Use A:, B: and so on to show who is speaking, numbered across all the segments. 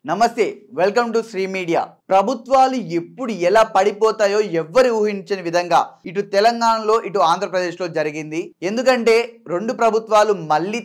A: నమస్తే welcome to Shri media ప్రభుత్వాలు ఎప్పుడు ఎలా పడిపోతాయో ఎవ్వరు ఊహించని విధంగా ఇటు తెలంగాణలో ఇటు ఆంధ్రప్రదేశ్లో జరిగింది. ఎందుకంటే రెండు ప్రభుత్వాలు మళ్ళీ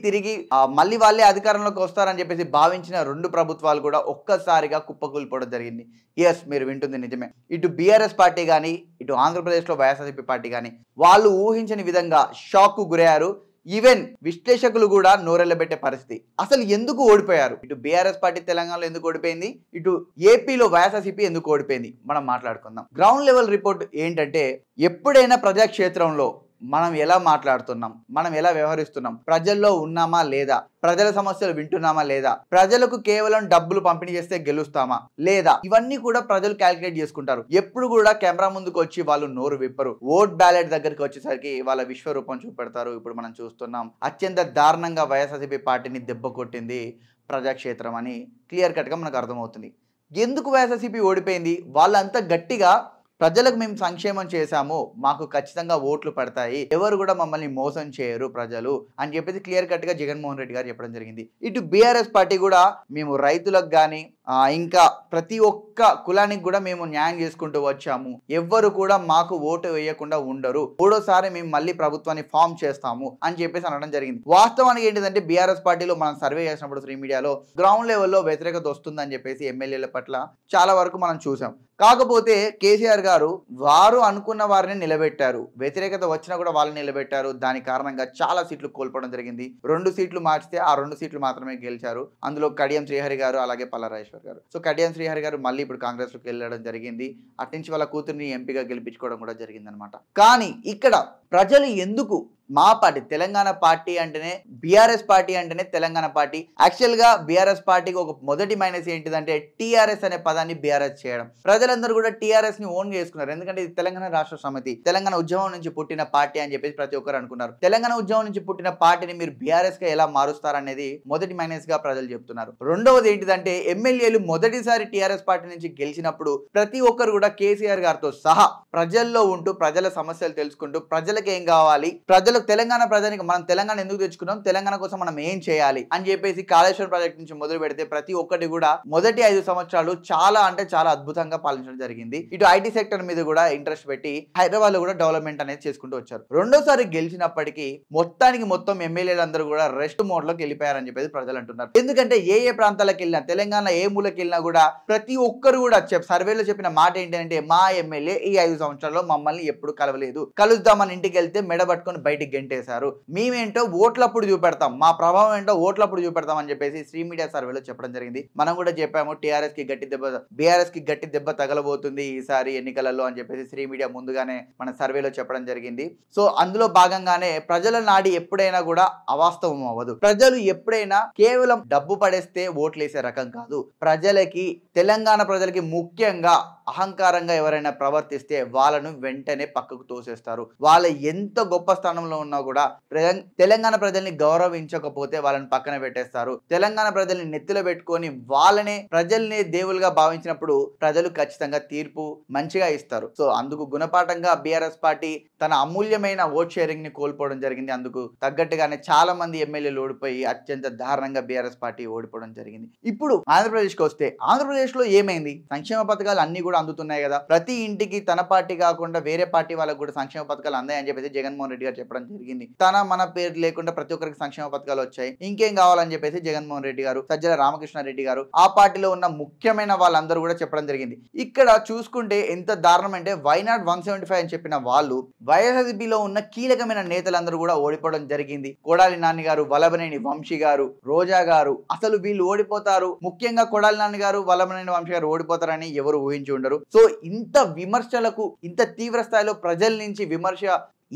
A: వాళ్ళే అధికారంలోకి వస్తారని చెప్పేసి భావించిన రెండు ప్రభుత్వాలు కూడా ఒక్కసారిగా కుప్పకూలిపోవడం జరిగింది. ఎస్, మీరు వింటుంది నిజమే. ఇటు బీఆర్ఎస్ పార్టీ కానీ ఇటు ఆంధ్రప్రదేశ్లో వైఎస్ఆర్సీపీ పార్టీ కానీ వాళ్ళు ఊహించని విధంగా షాక్కు గురయ్యారు. ఈవెన్ విశ్లేషకులు కూడా నోరెళ్లబెట్టే పరిస్థితి. అసలు ఎందుకు ఓడిపోయారు? ఇటు బీఆర్ఎస్ పార్టీ తెలంగాణలో ఎందుకు ఓడిపోయింది, ఇటు ఏపీలో వైఎస్ఆర్సీపీ ఎందుకు ఓడిపోయింది, మనం మాట్లాడుకుందాం. గ్రౌండ్ లెవెల్ రిపోర్ట్ ఏంటంటే, ఎప్పుడైనా ప్రజాక్షేత్రంలో మనం ఎలా మాట్లాడుతున్నాం, మనం ఎలా వ్యవహరిస్తున్నాం, ప్రజల్లో ఉన్నామా లేదా, ప్రజల సమస్యలు వింటున్నామా లేదా, ప్రజలకు కేవలం డబ్బులు పంపిణీ చేస్తే గెలుస్తామా లేదా, ఇవన్నీ కూడా ప్రజలు క్యాలిక్యులేట్ చేసుకుంటారు. ఎప్పుడు కూడా కెమెరా ముందుకు వచ్చి వాళ్ళు నోరు విప్పరు. ఓట్ బ్యాలెట్ దగ్గరికి వచ్చేసరికి వాళ్ళ విశ్వరూపం చూపెడతారు. ఇప్పుడు మనం చూస్తున్నాం, అత్యంత దారుణంగా వైఎస్ఆర్సీపీ పార్టీని దెబ్బ కొట్టింది ప్రజాక్షేత్రం అని క్లియర్ కట్గా మనకు అర్థమవుతుంది. ఎందుకు వైఎస్ఆర్సీపీ ఓడిపోయింది? వాళ్ళంతా గట్టిగా ప్రజలకు మేము సంక్షేమం చేశాము, మాకు ఖచ్చితంగా ఓట్లు పడతాయి, ఎవరు కూడా మమ్మల్ని మోసం చేయరు ప్రజలు అని చెప్పేసి క్లియర్ కట్ గా జగన్మోహన్ రెడ్డి గారు చెప్పడం జరిగింది. ఇటు బీఆర్ఎస్ పార్టీ కూడా మేము రైతులకు కానీ ఇంకా ప్రతి ఒక్క కులానికి కూడా మేము న్యాయం చేసుకుంటూ వచ్చాము, ఎవ్వరు కూడా మాకు ఓటు వేయకుండా ఉండరు, మూడోసారి మేము మళ్ళీ ప్రభుత్వాన్ని ఫామ్ చేస్తాము అని చెప్పేసి అనడం జరిగింది. వాస్తవానికి ఏంటిదంటే, బీఆర్ఎస్ పార్టీలో మనం సర్వే చేసినప్పుడు శ్రీ మీడియాలో గ్రౌండ్ లెవెల్లో వ్యతిరేకత వస్తుందని చెప్పేసి ఎమ్మెల్యేల పట్ల చాలా వరకు మనం చూసాం. కాకపోతే కేసీఆర్ గారు వారు అనుకున్న వారిని నిలబెట్టారు, వ్యతిరేకత వచ్చినా కూడా వాళ్ళని నిలబెట్టారు. దాని కారణంగా చాలా సీట్లు కోల్పోవడం జరిగింది. 2 సీట్లు మార్చితే ఆ 2 సీట్లు మాత్రమే గెలిచారు. అందులో కడియం శ్రీహరి గారు అలాగే పల్లారాజేశ్వర్ గారు. సో కడియం శ్రీహరి గారు మళ్ళీ ఇప్పుడు కాంగ్రెస్ లోకి వెళ్ళడం జరిగింది. అట్నుంచి వాళ్ళ కూతుర్ని ఎంపీగా గెలిపించుకోవడం కూడా జరిగింది అనమాట. కానీ ఇక్కడ ప్రజలు ఎందుకు మా పార్టీ తెలంగాణ పార్టీ అంటేనే, బీఆర్ఎస్ పార్టీ అంటేనే తెలంగాణ పార్టీ, యాక్చువల్ గా బీఆర్ఎస్ పార్టీకి ఒక మొదటి మైనస్ ఏంటిదంటే టీఆర్ఎస్ అనే పదాన్ని బీఆర్ఎస్ చేయడం. ప్రజలందరూ కూడా టీఆర్ఎస్ ని ఓన్ చేసుకున్నారు. ఎందుకంటే ఇది తెలంగాణ రాష్ట్ర సమితి, తెలంగాణ ఉద్యమం నుంచి పుట్టిన పార్టీ అని చెప్పేసి ప్రతి ఒక్కరు అనుకున్నారు. తెలంగాణ ఉద్యమం నుంచి పుట్టిన పార్టీని మీరు బీఆర్ఎస్ గా ఎలా మారుస్తారనేది మొదటి మైనస్ గా ప్రజలు చెప్తున్నారు. రెండవది ఏంటిదంటే, ఎమ్మెల్యేలు మొదటిసారి టీఆర్ఎస్ పార్టీ నుంచి గెలిచినప్పుడు ప్రతి ఒక్కరు కూడా కేసీఆర్ గారితో సహా ప్రజల్లో ఉంటూ ప్రజల సమస్యలు తెలుసుకుంటూ ప్రజలకు ఏం కావాలి, తెలంగాణ ప్రజానికి మనం తెలంగాణ ఎందుకు తెచ్చుకున్నాం, తెలంగాణ కోసం మనం ఏం చేయాలి అని చెప్పేసి కాళేశ్వరం ప్రాజెక్ట్ నుంచి మొదలు పెడితే ప్రతి ఒక్కటి కూడా మొదటి 5 సంవత్సరాలు చాలా అంటే చాలా అద్భుతంగా పాలించడం జరిగింది. ఇటు ఐటీ సెక్టర్ మీద కూడా ఇంట్రెస్ట్ పెట్టి హైదరాబాద్ లో కూడా డెవలప్మెంట్ అనేది చేసుకుంటూ వచ్చారు. రెండోసారి గెలిచినప్పటికీ మొత్తం ఎమ్మెల్యేలు అందరూ కూడా రెస్ట్ మోడ్ లోకి వెళ్ళిపోయారని చెప్పేసి ప్రజలు అంటున్నారు. ఎందుకంటే ఏ ప్రాంతాలకు వెళ్ళినా, తెలంగాణ ఏ మూలకి వెళ్ళినా కూడా ప్రతి ఒక్కరు కూడా సర్వేలో చెప్పిన మాట ఏంటంటే, మా ఎమ్మెల్యే ఈ 5 సంవత్సరాల్లో మమ్మల్ని ఎప్పుడు కలవలేదు, కలుద్దామని ఇంటికి వెళ్తే మెడ పట్టుకొని బయటికి గెంటేశారు, మేమేంటో ఓట్లప్పుడు చూపెడతాం, మా ప్రభావం ఏంటో ఓట్లప్పుడు చూపెడతాం అని చెప్పేసి శ్రీ మీడియా సర్వేలో చెప్పడం జరిగింది. మనం కూడా చెప్పాము, బీఆర్ఎస్ కి గట్టి దెబ్బ తగలబోతుంది ఈసారి ఎన్నికలలో అని చెప్పేసి శ్రీ మీడియా ముందుగానే మన సర్వేలో చెప్పడం జరిగింది. సో అందులో భాగంగానే ప్రజల నాడి ఎప్పుడైనా కూడా అవాస్తవం అవ్వదు. ప్రజలు ఎప్పుడైనా కేవలం డబ్బు పడేస్తే ఓట్లేసే రకం కాదు. తెలంగాణ ప్రజలకి ముఖ్యంగా అహంకారంగా ఎవరైనా ప్రవర్తిస్తే వాళ్ళను వెంటనే పక్కకు తోసేస్తారు. వాళ్ళ ఎంత గొప్ప స్థానంలో ఉన్నా కూడా తెలంగాణ ప్రజల్ని గౌరవించకపోతే వాళ్ళని పక్కన పెట్టేస్తారు. తెలంగాణ ప్రజల్ని నెత్తిలో పెట్టుకొని ప్రజల్ని దేవులుగా భావించినప్పుడు ప్రజలు ఖచ్చితంగా తీర్పు మంచిగా ఇస్తారు. సో అందుకు గుణపాఠంగా బీఆర్ఎస్ పార్టీ తన అమూల్యమైన ఓట్ షేరింగ్ ని కోల్పోవడం జరిగింది. అందుకు తగ్గట్టుగానే చాలా మంది ఎమ్మెల్యేలు ఓడిపోయి అత్యంత దారుణంగా బీఆర్ఎస్ పార్టీ ఓడిపోవడం జరిగింది. ఇప్పుడు ఆంధ్రప్రదేశ్ కి వస్తే, ఆంధ్రప్రదేశ్ లో ఏమైంది? సంక్షేమ పథకాలు అన్ని కూడా అందుతున్నాయి కదా, ప్రతి ఇంటికి తన పార్టీ కాకుండా వేరే పార్టీ వాళ్ళకు కూడా సంక్షేమ పథకాలు అందాయని చెప్పేసి జగన్మోహన్ రెడ్డి గారు చెప్పడం జరిగింది. మన పేరు లేకుండా ప్రతి ఒక్కరికి సంక్షేమ పథకాలు వచ్చాయి, ఇంకేం కావాలని చెప్పేసి జగన్మోహన్ రెడ్డి గారు, సజ్జల రామకృష్ణారెడ్డి గారు, ఆ పార్టీలో ఉన్న ముఖ్యమైన వాళ్ళందరూ కూడా చెప్పడం జరిగింది. ఇక్కడ చూసుకుంటే ఎంత దారుణం అంటే, వైనాట్ 175 అని చెప్పిన వాళ్ళు వైఎస్ఆర్సీపీలో ఉన్న కీలకమైన నేతలందరూ కూడా ఓడిపోవడం జరిగింది. కొడాలి నాని గారు, వల్లభనేని వంశీ గారు, రోజా గారు, అసలు వీళ్ళు ఓడిపోతారు, ముఖ్యంగా కొడాలి నాని గారు, వల్లభనేని వంశీ గారు ఓడిపోతారని ఎవరు ఊహించి ఉండరు. సో ఇంత విమర్శలకు, ఇంత తీవ్ర స్థాయిలో ప్రజల నుంచి విమర్శ,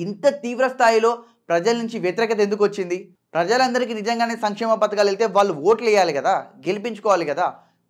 A: ఇంత తీవ్ర స్థాయిలో ప్రజల నుంచి వ్యతిరేకత ఎందుకు వచ్చింది? ప్రజలందరికీ నిజంగానే సంక్షేమ పథకాలు వెళ్తే వాళ్ళు ఓట్లు వేయాలి కదా, గెలిపించుకోవాలి కదా,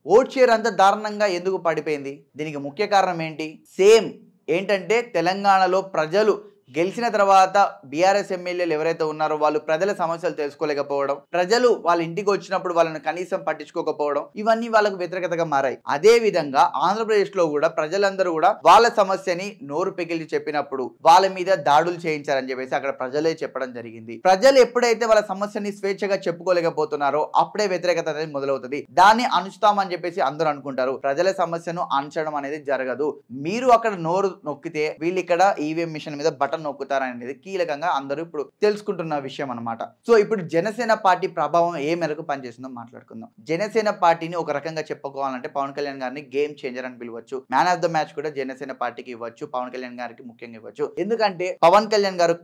A: ఓట్ షేర్ అంత దారుణంగా ఎందుకు పడిపోయింది? దీనికి ముఖ్య కారణం ఏంటి? సేమ్ ఏంటంటే, తెలంగాణలో ప్రజలు గెలిచిన తర్వాత బీఆర్ఎస్ ఎమ్మెల్యేలు ఎవరైతే ఉన్నారో వాళ్ళు ప్రజల సమస్యలు తెలుసుకోలేకపోవడం, ప్రజలు వాళ్ళ ఇంటికి వచ్చినప్పుడు వాళ్ళని కనీసం పట్టించుకోకపోవడం, ఇవన్నీ వాళ్ళకు వ్యతిరేకతగా మారాయి. అదే విధంగా ఆంధ్రప్రదేశ్ లో కూడా ప్రజలందరూ కూడా వాళ్ళ సమస్యని నోరు పెగిలి చెప్పినప్పుడు వాళ్ళ మీద దాడులు చేయించారని చెప్పేసి అక్కడ ప్రజలే చెప్పడం జరిగింది. ప్రజలు ఎప్పుడైతే వాళ్ళ సమస్యని స్వేచ్ఛగా చెప్పుకోలేకపోతున్నారో అప్పుడే వ్యతిరేకత అనేది మొదలవుతుంది. దాన్ని అణుస్తామని చెప్పేసి అందరూ అనుకుంటారు. ప్రజల సమస్యను అణచడం అనేది జరగదు. మీరు అక్కడ నోరు నొక్కితే వీళ్ళు ఇక్కడ ఈవీఎం మిషన్ మీద బటన్ నొక్కుతారనేది కీలకంగా అందరూ ఇప్పుడు తెలుసుకుంటున్న విషయం అన్నమాట. సో ఇప్పుడు జనసేన పార్టీ ప్రభావం ఏ మేరకు పనిచేస్తుందో మాట్లాడుకుందాం. జనసేన పార్టీని ఒక రకంగా చెప్పుకోవాలంటే పవన్ కళ్యాణ్ గారిని గేమ్ చేంజర్ అని పిలవచ్చు. మ్యాన్ ఆఫ్ ద మ్యాచ్ కూడా జనసేన పార్టీకి ఇవ్వచ్చు, పవన్ కళ్యాణ్ గారికి ముఖ్యంగా ఇవ్వచ్చు. ఎందుకంటే పవన్ కళ్యాణ్ గారు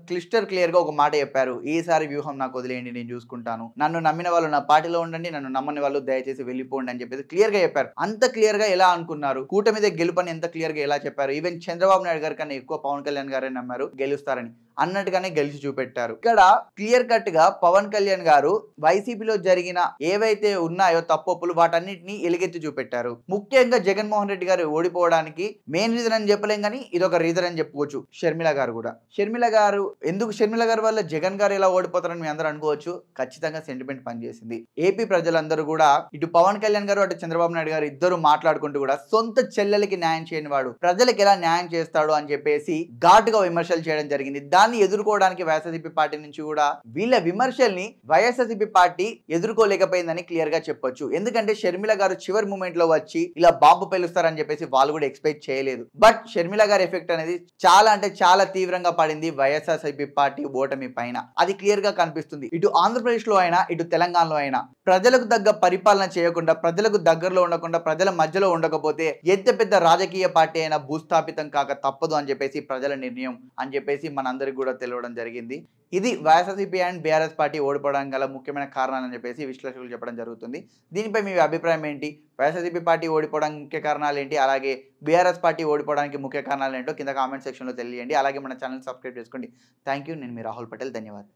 A: క్లియర్ గా ఒక మాట చెప్పారు, ఈసారి వ్యూహం నాకు వదిలేయండి, నేను చూసుకుంటాను, నన్ను నమ్మిన వాళ్ళు నా పార్టీలో ఉండండి, నన్ను నమ్మని వాళ్ళు దయచేసి వెళ్ళిపోండి అని చెప్పేసి క్లియర్ గా చెప్పారు. అంత క్లియర్ గా ఎలా అనుకున్నారు? కూటమిదే గెలుపని ఎంత క్లియర్ గా ఎలా చెప్పారు? ఈవెన్ చంద్రబాబు నాయుడు గారి కన్నా ఎక్కువ పవన్ కళ్యాణ్ గారే నమ్మారు గెలుస్తారని, అన్నట్టుగానే గెలిచి చూపెట్టారు. ఇక్కడ క్లియర్ కట్ గా పవన్ కళ్యాణ్ గారు వైసీపీలో జరిగిన ఏవైతే ఉన్నాయో తప్పులు వాటన్నిటిని ఎలుగెత్తి చూపెట్టారు. ముఖ్యంగా జగన్మోహన్ రెడ్డి గారు ఓడిపోవడానికి మెయిన్ రీజన్ అని చెప్పలేం కానీ ఇదొక రీజన్ అని చెప్పుకోవచ్చు. షర్మిల గారు కూడా, షర్మిల గారు ఎందుకు షర్మిల గారి వల్ల జగన్ గారు ఎలా ఓడిపోతారని మీ అందరూ అనుకోవచ్చు. ఖచ్చితంగా సెంటిమెంట్ పనిచేసింది. ఏపీ ప్రజలందరూ కూడా ఇటు పవన్ కళ్యాణ్ గారు అటు చంద్రబాబు నాయుడు గారు ఇద్దరు మాట్లాడుకుంటూ కూడా సొంత చెల్లెలకి న్యాయం చేయని వాడు ప్రజలకు ఎలా న్యాయం చేస్తాడు అని చెప్పేసి ఘాటుగా విమర్శలు చేయడం జరిగింది. దాన్ని ఎదుర్కోవడానికి వైఎస్ఆర్సీపీ పార్టీ నుంచి కూడా వీళ్ళ విమర్శల్ని వైఎస్ఆర్సీపీ పార్టీ ఎదుర్కోలేకపోయిందని క్లియర్ గా చెప్పొచ్చు. ఎందుకంటే షర్మిల గారు చివరి మూమెంట్ లో వచ్చి ఇలా బాంబు పేలుస్తారని చెప్పేసి వాళ్ళు కూడా ఎక్స్పెక్ట్ చేయలేదు. బట్ షర్మిల గారి ఎఫెక్ట్ అనేది చాలా అంటే చాలా తీవ్రంగా పడింది వైఎస్ఆర్సీపీ పార్టీ ఓటమి పైన. అది క్లియర్ గా కనిపిస్తుంది. ఇటు ఆంధ్రప్రదేశ్ లో అయినా ఇటు తెలంగాణలో అయినా ప్రజలకు తగ్గ పరిపాలన చేయకుండా, ప్రజలకు దగ్గరలో ఉండకుండా, ప్రజల మధ్యలో ఉండకపోతే ఎంత పెద్ద రాజకీయ పార్టీ అయినా భూస్థాపితం కాక తప్పదు అని చెప్పేసి ప్రజల నిర్ణయం అని చెప్పేసి మనందరికి కూడా తెలియడం జరిగింది. ఇది వైఎస్ఆర్సీపీ అండ్ బీఆర్ఎస్ పార్టీ ఓడిపోవడానికి గల ముఖ్యమైన కారణాలని చెప్పేసి విశ్లేషకులు చెప్పడం జరుగుతుంది. దీనిపై మీ అభిప్రాయం ఏంటి? వైఎస్ఆర్సీపీ పార్టీ ఓడిపోవడానికి ముఖ్య కారణాలు ఏంటి, అలాగే బీఆర్ఎస్ పార్టీ ఓడిపోవడానికి ముఖ్య కారణాలు ఏంటో కింద కామెంట్ సెక్షన్లో తెలియండి. అలాగే మన ఛానల్ సబ్స్క్రైబ్ చేసుకోండి. Thank you. నేను మీ రాహుల్ పటేల్. ధన్యవాదాలు.